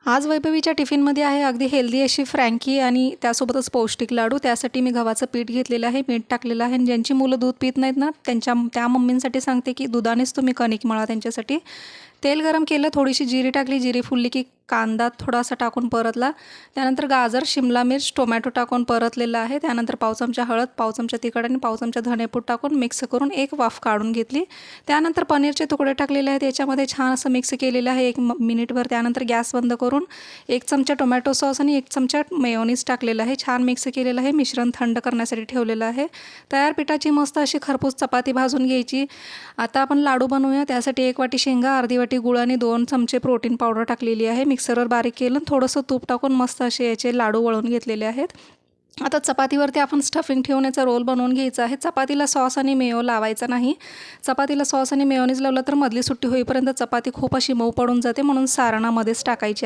आज वैभवीच्या टिफिनमध्ये आहे अगदी हेल्दी अशी फ्रँकी आणि त्यासोबतच पौष्टिक लाडू। त्यासाठी मी गव्हाचं पीठ घेतलेलं आहे, मीठ टाकलेलं आहे आणि ज्यांची मुलं दूध पित नाहीत ना त्या मम्मींसाठी सांगते की दुधानेच तुम्ही कणिक मळा त्यांच्यासाठी। तेल गरम केलं, थोडीशी जिरी टाकली, जिरी फुलली की कांदा थोडासा टाकून परतला, त्यानंतर गाजर, शिमला मिर्च, टोमॅटो टाकून परतलेलं आहे। त्यानंतर पाव चमचा हळद, पाव चमचा तिखट आणि पाव चमचा धनेपूड टाकून मिक्स करून एक वाफ काढून घेतली। त्यानंतर पनीरचे तुकडे टाकलेले आहेत, याच्यामध्ये छान असं मिक्स केलेलं आहे 1 मिनिटभर। त्यानंतर गॅस बंद करून 1 चमचा टोमॅटो सॉस आणि 1 चमचा मेयोनीज टाकलेलं आहे, छान मिक्स केलेलं आहे। मिश्रण थंड करण्यासाठी ठेवलेलं आहे। तयार पिठाची मस्त अशी खरपूस चपाती भाजून घ्यायची। आता आपण लाडू बनवूया। त्यासाठी 1 वाटी शेंगा, अर्धी वाटी गूळ आणि 2 चमचे प्रोटीन पावडर टाकलेली आहे। मिक्सरवर बारीक केलं, थोडंसं तूप टाकून मस्त असे याचे लाडू वळून घेतलेले आहेत। आता चपातीवरती आपण स्टफिंग ठेवून याचा रोल बनवून घ्यायचा आहे। चपातीला सॉस आणि मेयो लावायचा नाही। चपातीला सॉस आणि मेयोनीज लावलं तर मधली सुट्टी होईपर्यंत चपाती खूप अशी मऊ पडून जाते, म्हणून सारणामध्येच टाकायची